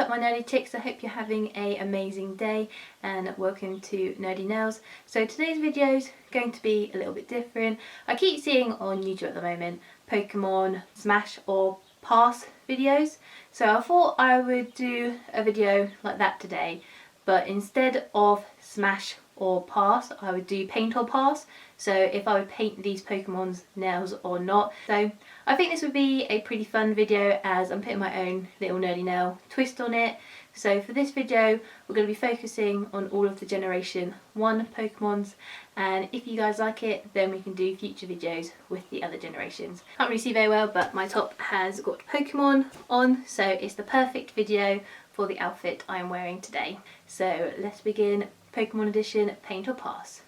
up my nerdy chicks? I hope you're having an amazing day and welcome to Nerdy Nails. So today's video is going to be a little bit different. I keep seeing on YouTube at the moment Pokemon Smash or Pass videos, so I thought I would do a video like that today, but instead of Smash or Pass I would do Paint or Pass, so if I would paint these Pokemon's nails or not. So I think this would be a pretty fun video as I'm putting my own little nerdy nail twist on it. So for this video we're going to be focusing on all of the Generation 1 Pokemons, and if you guys like it then we can do future videos with the other generations. Can't really see very well but my top has got Pokemon on, so it's the perfect video for the outfit I am wearing today. So let's begin Pokemon Edition Paint or Pass.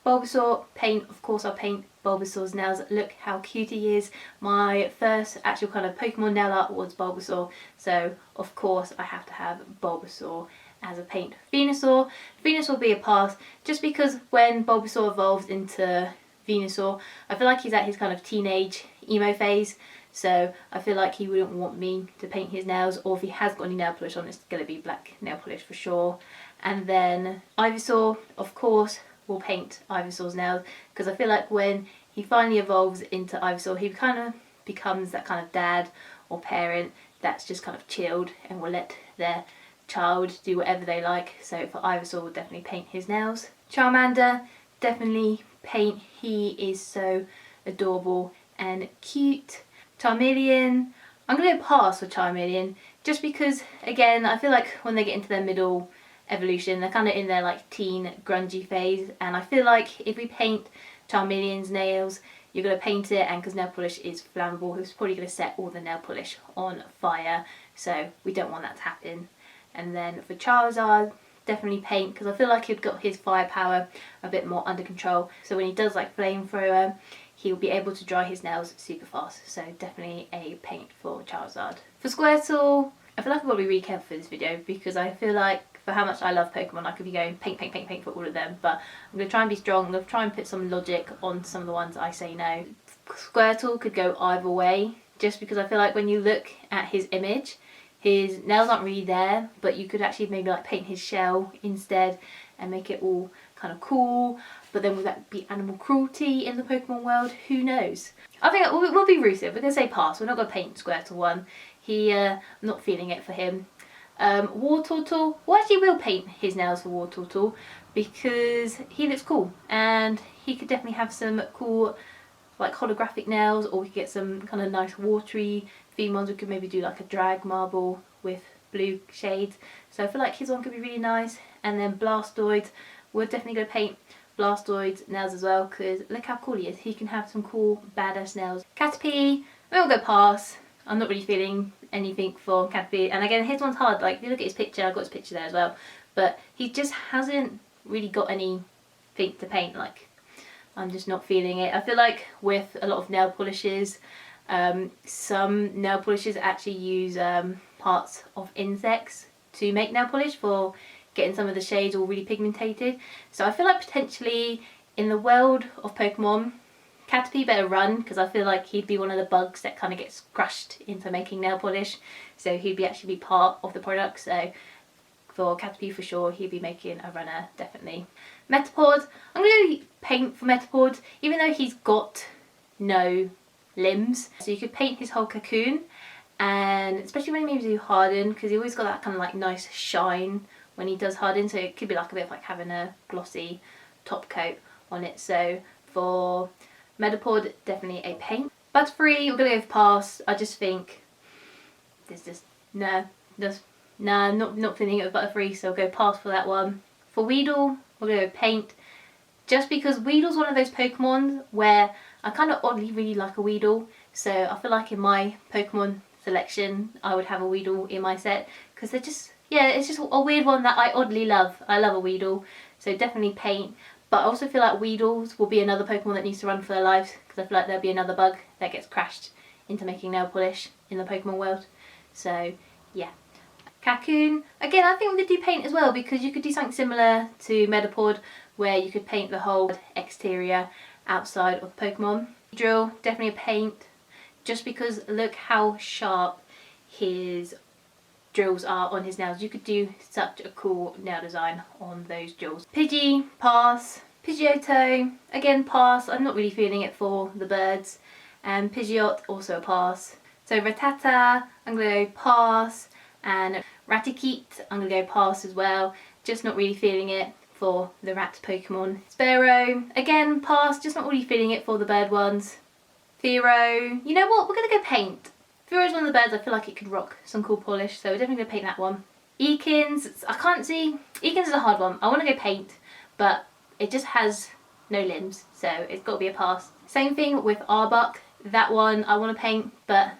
Bulbasaur, paint. Of course I'll paint Bulbasaur's nails. Look how cute he is. My first actual kind of Pokemon nail art was Bulbasaur, so of course I have to have Bulbasaur as a paint. Venusaur will be a pass, just because when Bulbasaur evolves into Venusaur, I feel like he's at his kind of teenage emo phase, so I feel like he wouldn't want me to paint his nails, or if he has got any nail polish on, it's going to be black nail polish for sure. And then Ivysaur, of course, will paint Ivysaur's nails, because I feel like when he finally evolves into Ivysaur, he kind of becomes that kind of dad or parent that's just kind of chilled and will let their child do whatever they like. So for Ivysaur, we'll definitely paint his nails. Charmander, definitely paint. He is so adorable and cute. Charmeleon, I'm going to pass for Charmeleon, just because again I feel like when they get into their middle evolution they're kind of in their like teen grungy phase, and I feel like if we paint Charmeleon's nails, you're going to paint it, and because nail polish is flammable, it's probably going to set all the nail polish on fire, so we don't want that to happen. And then for Charizard, definitely paint, because I feel like he'd got his firepower a bit more under control, so when he does like flamethrower he'll be able to dry his nails super fast, so definitely a paint for Charizard. For Squirtle, I feel like I've got to be really careful for this video, because I feel like for how much I love Pokemon I could be going paint, paint, paint, paint for all of them, but I'm going to try and be strong. I'm going to try and put some logic on some of the ones I say no. Squirtle could go either way, just because I feel like when you look at his image, his nails aren't really there, but you could actually maybe like paint his shell instead and make it all kind of cool. But then would that be animal cruelty in the Pokemon world? Who knows? I think we'll be ruthless. We're going to say pass. We're not going to paint Squirtle one. I'm not feeling it for him. Wartortle, well actually we'll paint his nails for Wartortle, because he looks cool and he could definitely have some cool like holographic nails, or we could get some kind of nice watery theme ones. We could maybe do like a drag marble with blue shades, so I feel like his one could be really nice. And then Blastoise, we're definitely going to paint Blastoise's nails as well, because look how cool he is. He can have some cool badass nails. Caterpie, we'll go pass. I'm not really feeling anything for Caterpie, and again his one's hard. Like if you look at his picture, I've got his picture there as well, but he just hasn't really got anything to paint. Like I'm just not feeling it. I feel like with a lot of nail polishes, some nail polishes actually use parts of insects to make nail polish for getting some of the shades all really pigmented. So I feel like potentially in the world of Pokemon, Caterpie better run, because I feel like he'd be one of the bugs that kind of gets crushed into making nail polish, so he'd actually be part of the product. So for Caterpie for sure, he'd be making a runner, definitely. Metapod, I'm going to paint for Metapod, even though he's got no limbs. So you could paint his whole cocoon, and especially when he maybe do harden, because he always got that kind of like nice shine when he does harden, so it could be like a bit of like having a glossy top coat on it. So for Metapod, definitely a paint. Butterfree, we're going to go for pass. I just think there's just not feeling it with Butterfree, so I'll go pass for that one. For Weedle, we're going to go paint, just because Weedle's one of those Pokemon where I kind of oddly really like a Weedle, so I feel like in my Pokemon selection I would have a Weedle in my set, because they're just, yeah, it's just a weird one that I oddly love. I love a Weedle, so definitely paint. But I also feel like Weedles will be another Pokemon that needs to run for their lives, because I feel like there'll be another bug that gets crashed into making nail polish in the Pokemon world. So yeah. Cocoon, again I think we could do paint as well, because you could do something similar to Metapod where you could paint the whole exterior outside of Pokemon. Drill, definitely a paint, just because look how sharp his drills are on his nails. You could do such a cool nail design on those drills. Pidgey, pass. Pidgeotto, again pass. I'm not really feeling it for the birds. And Pidgeot, also a pass. So Rattata, I'm going to go pass. And Raticate, I'm going to go pass as well. Just not really feeling it for the rat Pokemon. Sparrow, again pass. Just not really feeling it for the bird ones. Fearow, you know what, we're going to go paint. Fearow is one of the birds I feel like it could rock some cool polish, so we're definitely going to paint that one. Ekans, I can't see. Ekans is a hard one. I want to go paint, but it just has no limbs, so it's got to be a pass. Same thing with Arbok. That one I want to paint, but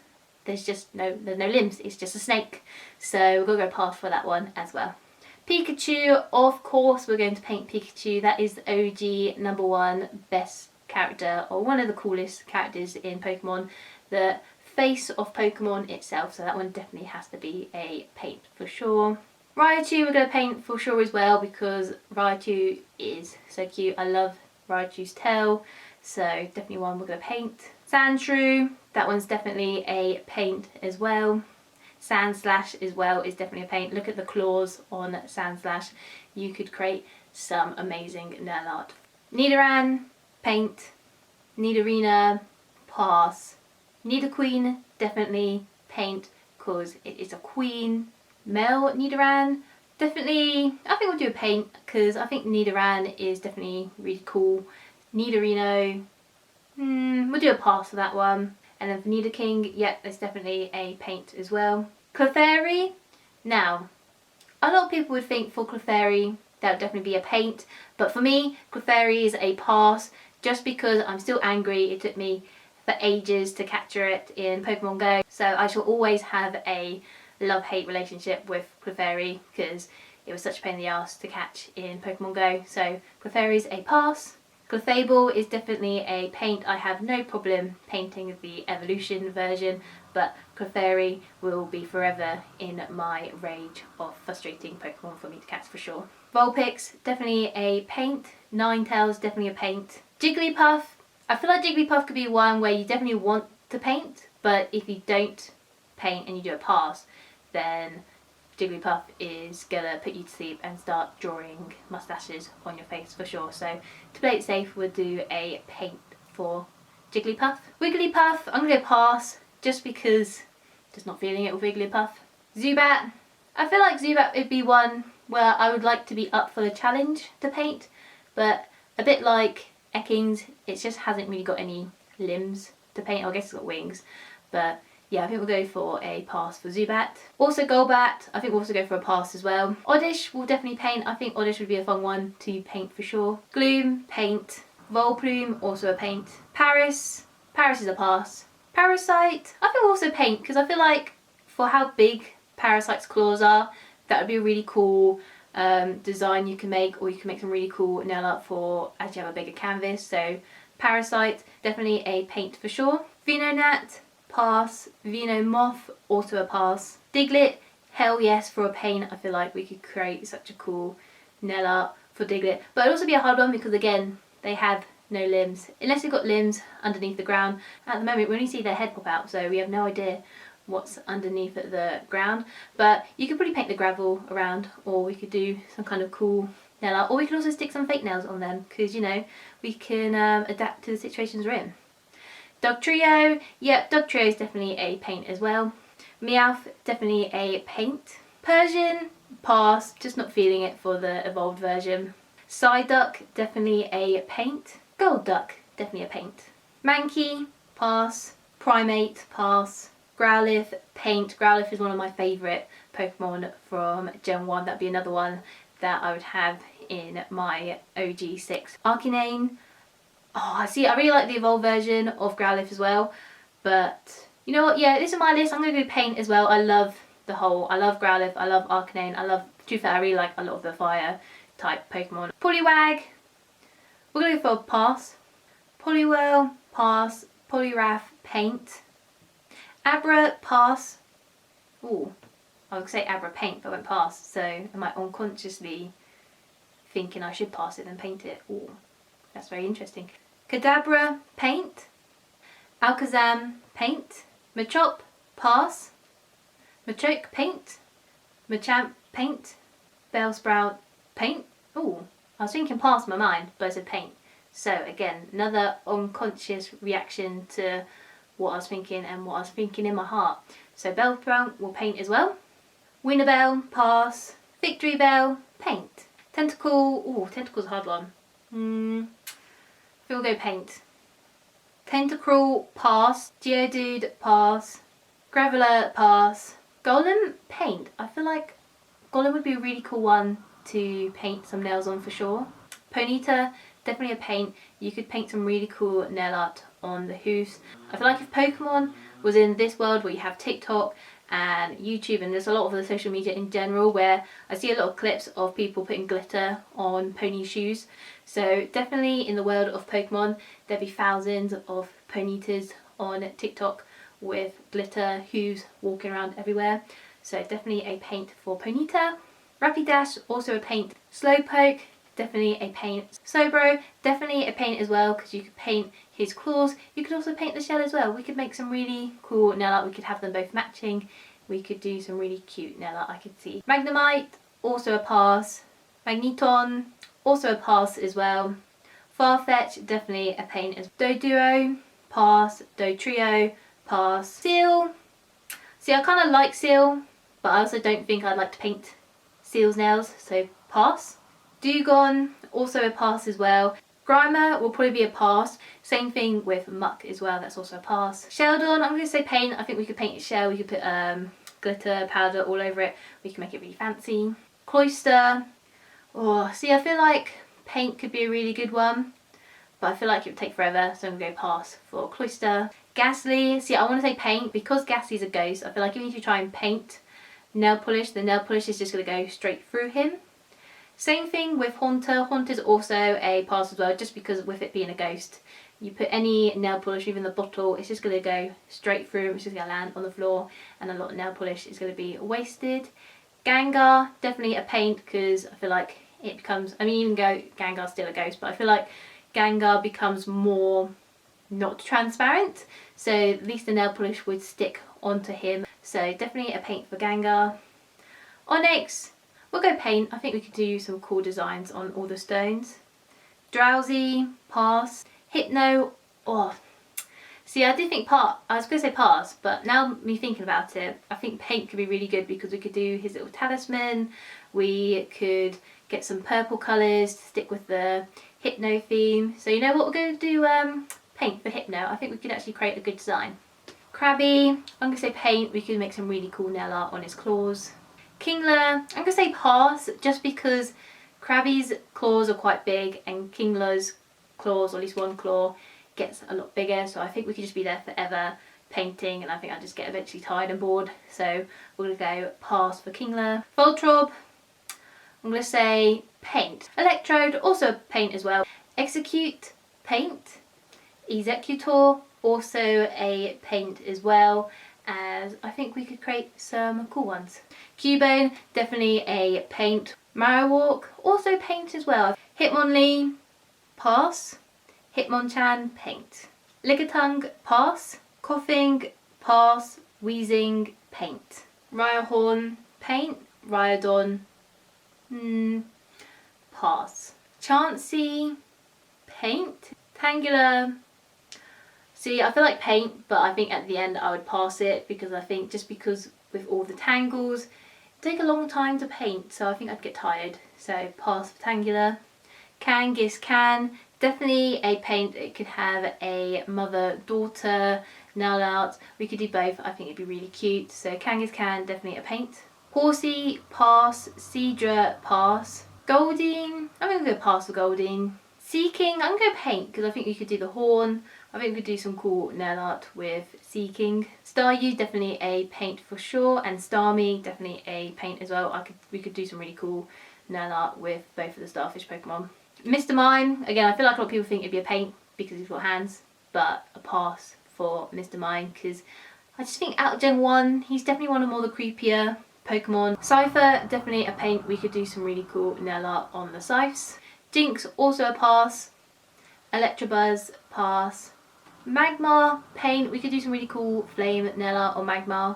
there's no limbs. It's just a snake, so we're going to go pass for that one as well. Pikachu, of course, we're going to paint Pikachu. That is the OG #1 best character, or one of the coolest characters in Pokemon. The face of Pokemon itself, so that one definitely has to be a paint for sure. Raichu we're going to paint for sure as well, because Raichu is so cute. I love Raichu's tail, so definitely one we're going to paint. Sandshrew, that one's definitely a paint as well. Sandslash as well is definitely a paint. Look at the claws on Sandslash. You could create some amazing nail art. Nidoran, paint. Nidorina, pass. Nidoqueen, definitely paint, because it is a queen. Male Nidoran, definitely, I think we'll do a paint, because I think Nidoran is definitely really cool. Nidorino, we'll do a pass for that one. And then for Nidoking, yep, there's definitely a paint as well. Clefairy, now, a lot of people would think for Clefairy that would definitely be a paint, but for me, Clefairy is a pass, just because I'm still angry. It took me for ages to capture it in Pokemon Go, so I shall always have a love-hate relationship with Clefairy, because it was such a pain in the ass to catch in Pokemon Go. So Clefairy's a pass. Clefable is definitely a paint. I have no problem painting the evolution version, but Clefairy will be forever in my rage of frustrating Pokemon for me to catch for sure. Vulpix, definitely a paint. Ninetales, definitely a paint. Jigglypuff, I feel like Jigglypuff could be one where you definitely want to paint, but if you don't paint and you do a pass, then Jigglypuff is gonna put you to sleep and start drawing mustaches on your face for sure. So to play it safe, we'll do a paint for Jigglypuff. Wigglypuff, I'm gonna go pass, just because just not feeling it with Wigglypuff. Zubat, I feel like Zubat would be one where I would like to be up for the challenge to paint, but a bit like Ekans, it just hasn't really got any limbs to paint. I guess it's got wings, but yeah, I think we'll go for a pass for Zubat. Also Golbat, I think we'll also go for a pass as well. Oddish will definitely paint. I think Oddish would be a fun one to paint for sure. Gloom, paint. Volplume, also a paint. Paris is a pass. Parasite, I think we'll also paint, because I feel like for how big Parasite's claws are, that would be a really cool design you can make, or you can make some really cool nail art for as you have a bigger canvas. So Parasite, definitely a paint for sure. Venonat, pass. Venomoth, also a pass. Diglett, hell yes for a paint. I feel like we could create such a cool nail art for Diglett, but it'd also be a hard one because again, they have no limbs, unless they've got limbs underneath the ground. At the moment we only see their head pop out, so we have no idea what's underneath the ground. But you could probably paint the gravel around, or we could do some kind of cool nail art, or we could also stick some fake nails on them, because you know, we can adapt to the situations we're in. Dugtrio, yep, Dugtrio is definitely a paint as well. Meowth, definitely a paint. Persian, pass, just not feeling it for the evolved version. Psyduck, definitely a paint. Golduck, definitely a paint. Mankey, pass. Primate, pass. Growlithe, paint. Growlithe is one of my favourite Pokemon from Gen 1. That'd be another one that I would have in my OG6. Arcanine, oh, see, I really like the evolved version of Growlithe as well, but you know what, yeah, this is my list. I'm going to do paint as well. I love Growlithe, I love Arcanine, to be fair, I really like a lot of the fire type Pokemon. Poliwag, we're going to go for a pass. Poliwhirl, pass. Poliwrath, paint. Abra, pass. Ooh, I would say Abra paint, but I went pass, so am I unconsciously thinking I should pass it and paint it? Ooh, that's very interesting. Kadabra, paint. Alakazam, paint. Machop, pass. Machoke, paint. Machamp, paint. Bellsprout, paint. Oh, I was thinking past my mind, but I said paint. So again, another unconscious reaction to what I was thinking and what I was thinking in my heart. So Bellsprout will paint as well. Winnerbell, pass. Victory Bell, paint. Tentacle, oh, Tentacle's a hard one. I think we'll go paint. Tentacruel, pass. Geodude, pass. Graveler, pass. Golem, paint. I feel like Golem would be a really cool one to paint some nails on for sure. Ponyta, definitely a paint. You could paint some really cool nail art on the hoofs. I feel like if Pokemon was in this world where you have TikTok and YouTube, and there's a lot of the social media in general where I see a lot of clips of people putting glitter on pony shoes. So definitely in the world of Pokemon, there'd be thousands of Ponytas on TikTok with glitter hooves walking around everywhere. So definitely a paint for Ponyta. Rapidash, also a paint. Slowpoke, definitely a paint. Slowbro, definitely a paint as well, because you could paint his claws. You could also paint the shell as well. We could make some really cool nail art. We could have them both matching. We could do some really cute nail art, I could see. Magnemite, also a pass. Magneton, also a pass as well. Farfetch, definitely a paint as well. Doduo, pass. Dotrio, pass. Seal, see, I kind of like Seal, but I also don't think I'd like to paint Seal's nails, so pass. Dewgong, also a pass as well. Grimer will probably be a pass. Same thing with Muck as well, that's also a pass. Sheldon, I'm going to say paint. I think we could paint its shell. We could put glitter powder all over it. We can make it really fancy. Cloyster, oh, see, I feel like paint could be a really good one, but I feel like it would take forever, so I'm going to go pass for Cloyster. Ghastly, see, I want to say paint because Ghastly's a ghost. I feel like even if you try and paint nail polish, the nail polish is just going to go straight through him. Same thing with Haunter. Haunter's also a pass as well, just because with it being a ghost, you put any nail polish, even the bottle, it's just going to go straight through him. It's just going to land on the floor, and a lot of nail polish is going to be wasted. Gengar, definitely a paint, because I feel like it becomes, I mean, even though Gengar's still a ghost, but I feel like Gengar becomes more not transparent, so at least the nail polish would stick onto him. So definitely a paint for Gengar. Onix, we'll go paint. I think we could do some cool designs on all the stones. Drowsy, pass. Hypno, oh, see, I did think I was going to say pass, but now me thinking about it, I think paint could be really good because we could do his little talisman. We could get some purple colours to stick with the Hypno theme. So you know what, we're going to do paint for Hypno. I think we could actually create a good design. Krabby, I'm going to say paint. We could make some really cool nail art on his claws. Kingler, I'm going to say pass, just because Krabby's claws are quite big and Kingler's claws, or at least one claw, gets a lot bigger. So I think we could just be there forever painting, and I think I'd just get eventually tired and bored. So we're going to go pass for Kingler. Voltrob, I'm going to say paint. Electrode, also paint as well. Execute, paint. Executor, also a paint as well, as I think we could create some cool ones. Cubone, definitely a paint. Marowak, also paint as well. Hitmonlee, pass. Hitmonchan, paint. Lickitung, pass. Coughing, pass. Wheezing, paint. Rhyhorn, paint. Rhyhorn, pass. Chansey, paint. Tangela, see, I feel like paint, but I think at the end I would pass it, because I think just because with all the tangles, it take a long time to paint, so I think I'd get tired. So pass for Tangela. Kangaskhan, definitely a paint. It could have a mother-daughter nail art. We could do both. I think it'd be really cute. So Kangaskhan, definitely a paint. Horsey, pass. Seadra, pass. Goldeen, I'm going to go pass for Goldeen. Seaking, I'm going to go paint, because I think we could do the horn. I think we could do some cool nail art with Seaking. Staryu, definitely a paint for sure, and Starmie, definitely a paint as well. We could do some really cool nail art with both of the Starfish Pokemon. Mr. Mime, again, I feel like a lot of people think it'd be a paint because he's got hands, but a pass for Mr. Mime, because I just think out of Gen 1, he's definitely one of more the creepier Pokemon. Cypher, definitely a paint. We could do some really cool nail art on the Scythes. Jinx, also a pass. Electabuzz, pass. Magmar, paint. We could do some really cool flame nail art on Magmar.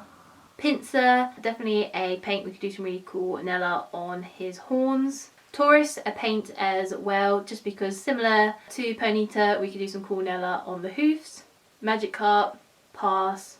Pinsir, definitely a paint. We could do some really cool nail art on his horns. Taurus, a paint as well, just because similar to Ponyta, we could do some cool nail art on the hoofs. Magikarp, pass.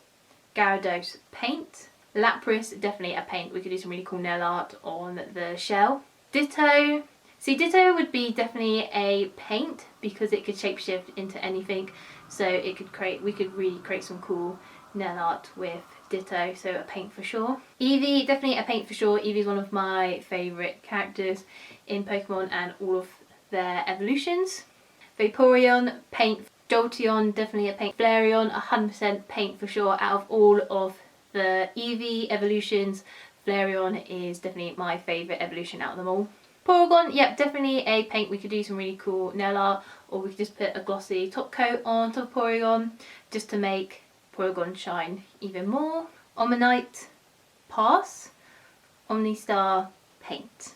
Gyarados, paint. Lapras, definitely a paint. We could do some really cool nail art on the shell. Ditto. See, Ditto would be definitely a paint because it could shapeshift into anything. So it could we could really create some cool nail art with Ditto, so a paint for sure. Eevee, definitely a paint for sure. Eevee's one of my favourite characters in Pokemon and all of their evolutions. Vaporeon, paint. Jolteon, definitely a paint. Flareon, 100% paint for sure. Out of all of the Eevee evolutions, Flareon is definitely my favourite evolution out of them all. Porygon, yep, definitely a paint. We could do some really cool nail art, or we could just put a glossy top coat on top of Porygon just to make Porygon shine even more. Omanyte, pass. Omnistar, paint.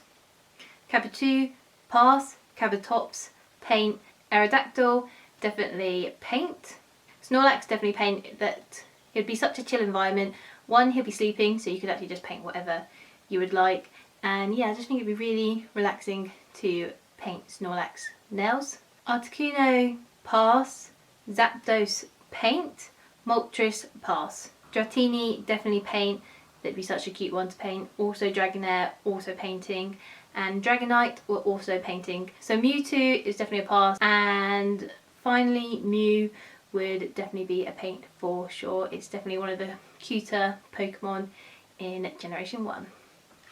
Capitu, pass. Cabatops, paint. Aerodactyl, definitely paint. Snorlax, definitely paint. That it'd be such a chill environment. One, he'll be sleeping, so you could actually just paint whatever you would like. And yeah, I just think it'd be really relaxing to paint Snorlax nails. Articuno, pass. Zapdos, paint. Moltres, pass. Dratini, definitely paint. That'd be such a cute one to paint. Also Dragonair, also painting. And Dragonite, we're also painting. So Mewtwo is definitely a pass. And finally, Mew would definitely be a paint for sure. It's definitely one of the cuter Pokemon in Generation 1.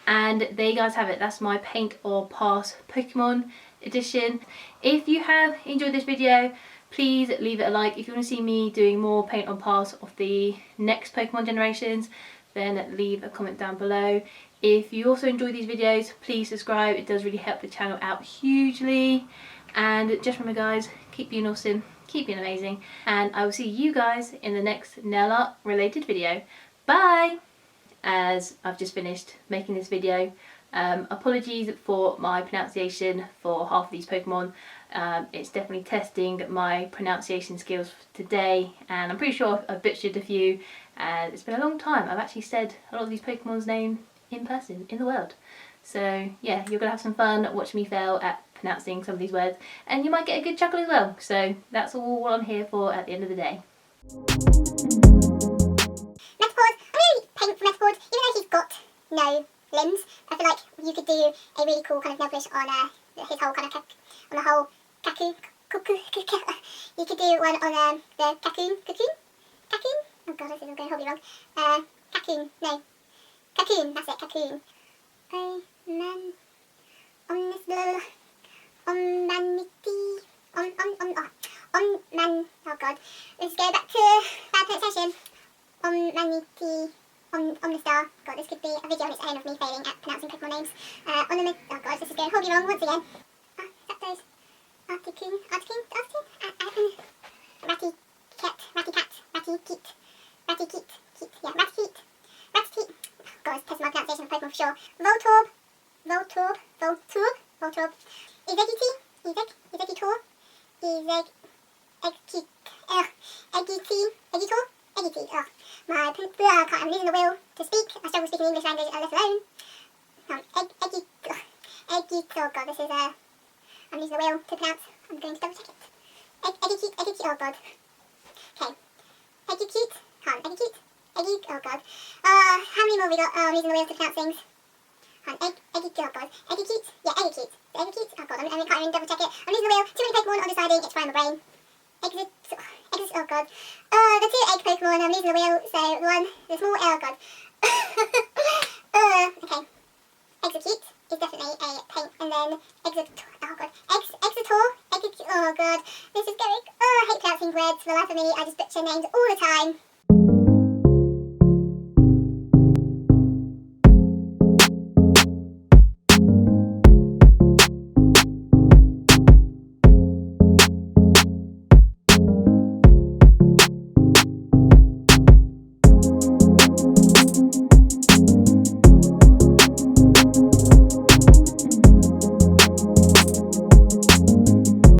And there you guys have it. That's my paint or pass Pokemon edition. If you have enjoyed this video, please leave it a like. If you want to see me doing more paint or pass of the next Pokemon generations, then leave a comment down below. If you also enjoy these videos, please subscribe. It does really help the channel out hugely. And just remember guys, keep being awesome, keep being amazing, and I will see you guys in the next nail art related video. Bye! As I've just finished making this video, apologies for my pronunciation for half of these Pokemon. It's definitely testing my pronunciation skills today, and I'm pretty sure I've butchered a few, and it's been a long time. I've actually said a lot of these Pokemon's name in person, in the world. So yeah, you're going to have some fun watching me fail at pronouncing some of these words, and you might get a good chuckle as well. So that's all what I'm here for at the end of the day. Metapod, I really paint for Metapod, even though he's got no limbs. I feel like you could do a really cool kind of nail polish on his whole kind of on the whole Kaku. You could do one on the Cocoon. Oh god, this is going horribly wrong. Cocoon, that's it, Cocoon. Oh man, oh god, let's go back to bad pronunciation. Omnistar. God, this could be a video on its own of me failing at pronouncing Pokemon names. Oh god, this is going horribly wrong once again. Zapdos. Articuno. Raticate. God, it's testing my pronunciation of Pokemon for sure. Voltorb. Exeggutor. Eggitor. I'm losing the will to speak. I struggle speaking English language, let alone. Oh god, this is I'm losing the will to pronounce. I'm going to double check it. Eggicute, oh god. Okay. Eggicute. Oh god. How many more have we got? Oh, I'm losing the will to pronounce things. Oh god. Eggicute. Yeah, Eggicute. Oh god, I can't even double check it. I'm losing the will. Too many Pokemon on deciding, it's frying my brain. Oh god. The two egg Pokemon, I'm losing the wheel, so the small, oh god. Okay. Execute is definitely a paint, and then Executor, oh god. Oh god. This is going, I hate pronouncing words for the life of me, I just butcher names all the time.